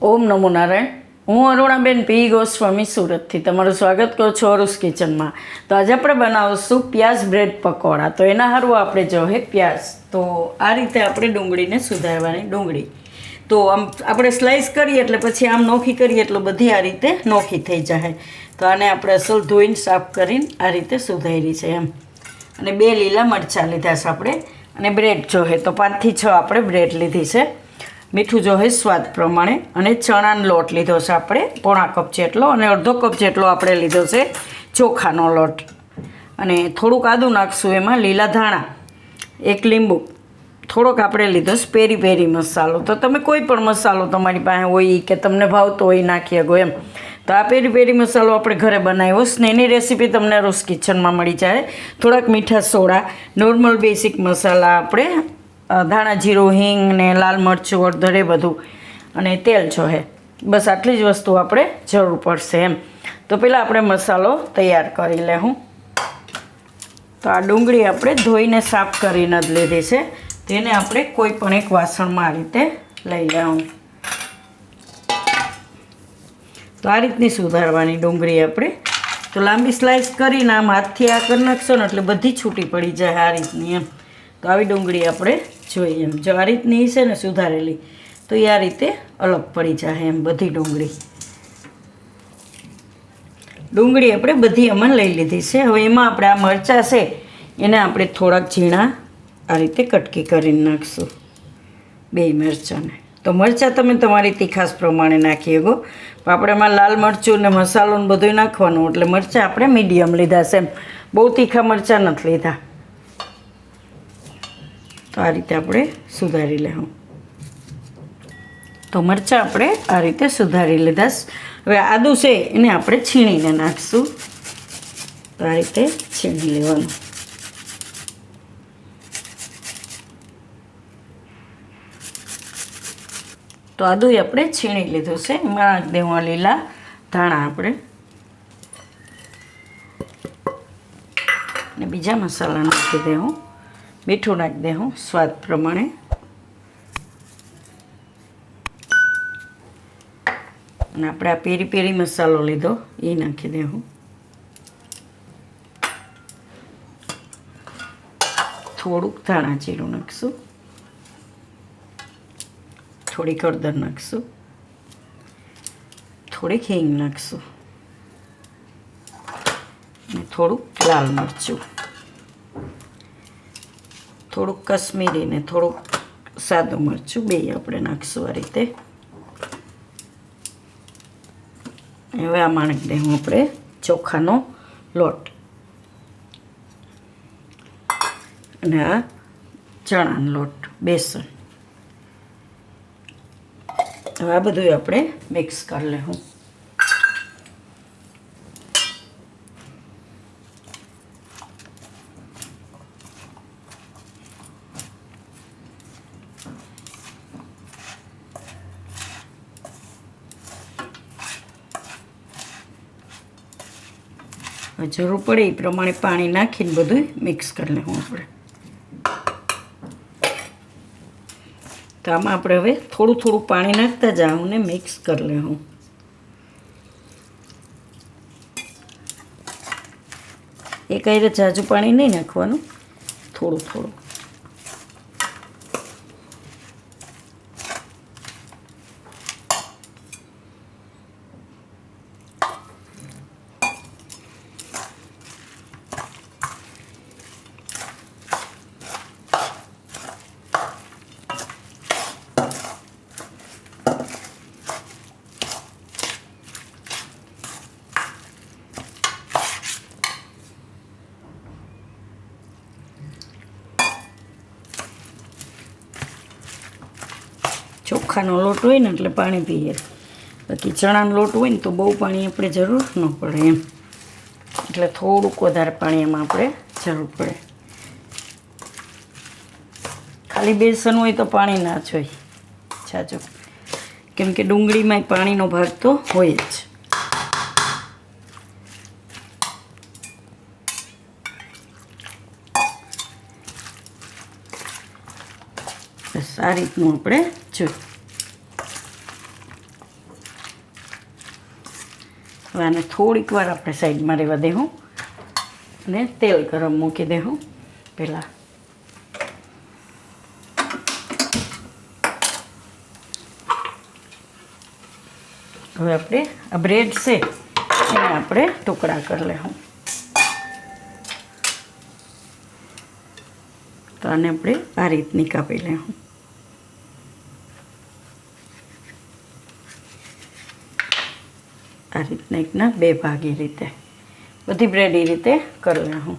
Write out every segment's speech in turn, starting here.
ઓમ નમો નારાયણ. હું અરુણાબેન પી ગોસ્વામી સુરતથી તમારું સ્વાગત કરું છું અરુસ કિચનમાં. તો આજે આપણે બનાવીશું પ્યાઝ બ્રેડ પકોડા. તો એના હારું આપણે જોઈએ પ્યાઝ. તો આ રીતે આપણે ડુંગળીને સુધારવાની. ડુંગળી તો આમ આપણે સ્લાઈસ કરીએ એટલે પછી આમ નોખી કરીએ એટલે બધી આ રીતે નોખી થઈ જાય. તો આને આપણે અસલ ધોઈને સાફ કરીને આ રીતે સુધારી છે એમ. અને 2 લીલા મરચાં લીધા છે આપણે. અને બ્રેડ જોઈએ તો 5 થી 6 આપણે બ્રેડ લીધી છે. મીઠું જોઈએ સ્વાદ પ્રમાણે. અને ચણાનો લોટ લીધો છે આપણે 1/4 કપ જેટલો. અને અડધો કપ જેટલો આપણે લીધો છે ચોખાનો લોટ. અને થોડુંક આદું નાખશું એમાં, લીલા ધાણા, 1 લીંબુ, થોડોક આપણે લીધો છે પેરી પેરી મસાલો. તો તમે કોઈ પણ મસાલો તમારી પાસે હોય કે તમને ભાવતો હોય નાખી શકો એમ. તો આ પેરી પેરી મસાલો આપણે ઘરે બનાવ્યો છે ને એની રેસીપી તમને રોઝ કિચનમાં મળી જાય. થોડાક મીઠા સોડા, નોર્મલ બેસિક મસાલા આપણે, ધાણા જીરું, હિંગ ને લાલ મરચું, હળદર, એ બધું. અને તેલ જોઈએ. બસ આટલી જ વસ્તુ આપણે જરૂર પડશે એમ. તો પહેલાં આપણે મસાલો તૈયાર કરી લેવું. તો આ ડુંગળી આપણે ધોઈને સાફ કરીને જ લીધી છે. તેને આપણે કોઈ પણ એક વાસણમાં આ રીતે લઈ લેવું. તો આ રીતની સુધારવાની ડુંગળી આપણે. તો લાંબી સ્લાઈસ કરીને આમ હાથથી આ કરી નાખશો ને એટલે બધી છૂટી પડી જાય આ રીતની એમ. તો આવી ડુંગળી આપણે જોઈએ એમ. જો આ રીતની છે ને સુધારેલી, તો એ આ રીતે અલગ પડી જાય એમ બધી ડુંગળી આપણે બધી આમાં લઈ લીધી છે. હવે એમાં આપણે આ મરચાં છે એને આપણે થોડાક ઝીણા આ રીતે કટકી કરીને નાખશું, 2 મરચાંને. તો મરચાં તમે તમારી તીખાસ પ્રમાણે નાખી શકો. આપણે એમાં લાલ મરચું ને મસાલો ને બધું નાખવાનું એટલે મરચાં આપણે મીડિયમ લીધા છે એમ. બહુ તીખા મરચાં નથી લીધા. તો આ રીતે આપણે સુધારી લેવું. તો મરચાં આપણે આ રીતે સુધારી લીધા. હવે આદું છે એને આપણે છીણીને નાખશું. તો આ રીતે છીણી લેવાનું. તો આદું આપણે છીણી લીધું છે. એમાં નાખી દેવું લીલા ધાણા આપણે. ને બીજા મસાલા નાખી દેવું. મીઠું નાખી દેવું સ્વાદ પ્રમાણે. અને આપણે આ પેરી પેરી મસાલો લીધો એ નાખી દેવું. થોડુંક ધાણા જીરું નાખશું, થોડીક હળદર નાખશું, થોડીક હિંગ નાખશું, અને થોડુંક લાલ મરચું, થોડુંક કશ્મીરી ને થોડુંક સાદું મરચું, 2 આપણે નાખશું આ રીતે. હવે આમાં નાખી દઉં આપણે ચોખાનો લોટ. અને આ ચણાનો લોટ, બેસન. હવે આ બધું આપણે મિક્સ કરી લેવું. જરૂર પડે એ પ્રમાણે પાણી નાખીને બધું મિક્સ કરી લેવું આપણે. તો આમાં આપણે હવે થોડું થોડું પાણી નાખતા જાઉં ને મિક્સ કરી લેવું. એક હારે ઝાઝું પાણી નહીં નાખવાનું, થોડું થોડું. ચોખાનો લોટ હોય ને એટલે પાણી પીએ. બાકી ચણાનો લોટ હોય ને તો બહુ પાણી આપણે જરૂર ન પડે એમ. એટલે થોડુંક વધારે પાણી એમાં આપણે જરૂર પડે. ખાલી બેસન હોય તો પાણી ના જોઈએ છાજો, કેમ કે ડુંગળીમાં પાણીનો ભાગ તો હોય જ. બસ આ રીતનું આપણે જો હવે આને થોડીક વાર આપણે સાઈડમાં રહેવા દેવું અને તેલ ગરમ મૂકી દેવું પહેલાં. હવે આપણે આ બ્રેડ છે એને આપણે ટુકડા કરી લેવું. તો આને આપણે આ રીતની કાપી લેવું. આ રીતના એકના 2 ભાગ એ રીતે બધી બ્રેડ એ રીતે કરી લેવું.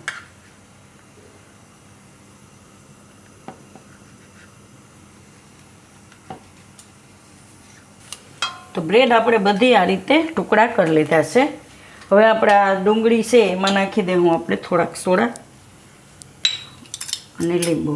તો બ્રેડ આપણે બધી આ રીતે ટુકડા કરી લીધા છે. હવે આપણે આ ડુંગળી છે એમાં નાખી દેવું આપણે થોડાક સોડા અને લીંબુ.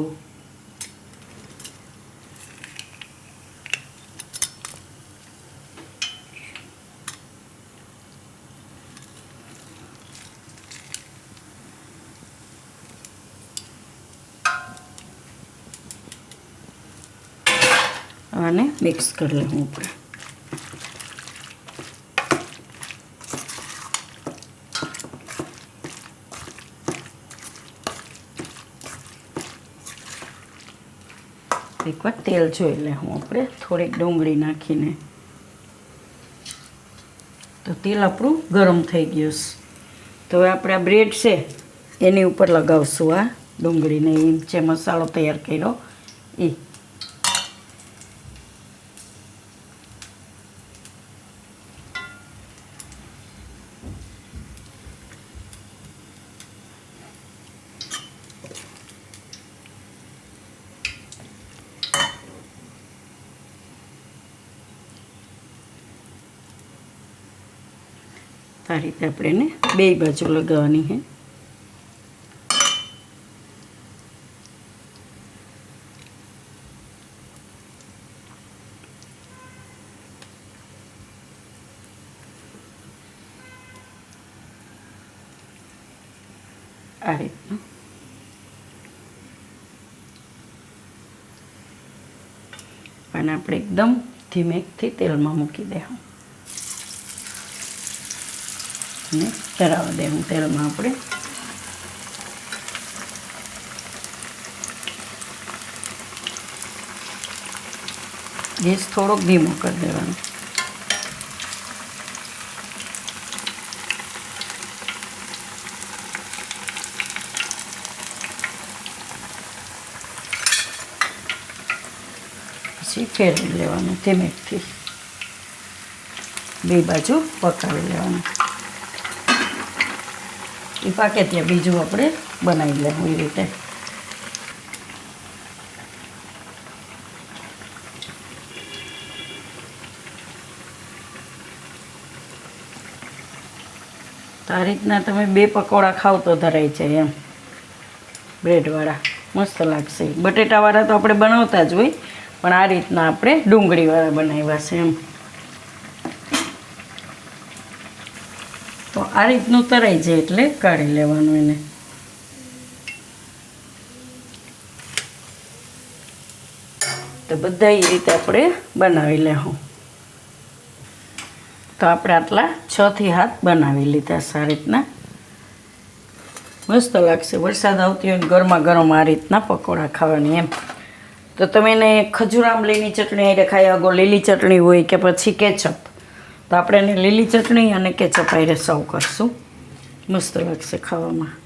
આને મિક્સ કરી લેવું આપણે. એકવાર તેલ જોઈ લેવું આપણે થોડીક ડુંગળી નાખીને. તો તેલ આપણું ગરમ થઈ ગયું છે. તો હવે આપણે આ બ્રેડ છે એની ઉપર લગાવશું આ ડુંગળીને જે મસાલો તૈયાર કર્યો એ. આ રીતે આપણે એને 2 બાજુ લગાવવાની છે. આ રીતનું અને આપણે એકદમ ધીમેથી તેલમાં મૂકી દેવું અને તરાવા દેવું તેલમાં. આપણે ગેસ થોડોક ધીમો કરી દેવાનો. પછી ફેરવી લેવાનું ધીમેથી, 2 બાજુ પકાવી લેવાનું. એ પાકે ત્યાં બીજું આપણે બનાવી લેવું એ રીતે. તો આ રીતના તમે 2 પકોડા ખાવ તો ધરાય છે એમ, બ્રેડવાળા મસ્ત લાગશે. બટેટાવાળા તો આપણે બનાવતા જ હોય, પણ આ રીતના આપણે ડુંગળીવાળા બનાવ્યા છે એમ. તો આ રીતનું તરાઈ જાય એટલે કાઢી લેવાનું એને. તો બધા એ રીતે આપણે બનાવી લેવું. તો આપણે આટલા 6 થી 7 બનાવી લીધા છે આ રીતના. મસ્ત લાગશે વરસાદ આવતી હોય ને ગરમા ગરમ આ રીતના પકોડા ખાવાની એમ. તો તમે એને ખજૂર આંબલીની ચટણી હારે ખાઈ શકો, લીલી ચટણી હોય કે પછી કેચઅપ. તો આપણે એને લીલી ચટણી અને કેચઅપ હારે સર્વ કરશું. મસ્ત લાગશે ખાવામાં.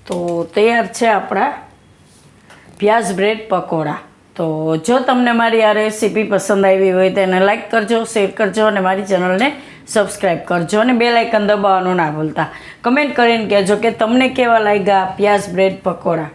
તો તૈયાર છે આપણા પ્યાઝ બ્રેડ પકોડા. તો જો તમને મારી આ રેસીપી પસંદ આવી હોય તો એને લાઈક કરજો, શેર કરજો અને મારી ચેનલને સબસ્ક્રાઈબ કરજો અને બેલ આઇકન દબાવવાનું ના ભૂલતા. કમેન્ટ કરીને કહેજો કે તમને કેવા લાગ્યા પ્યાઝ બ્રેડ પકોડા.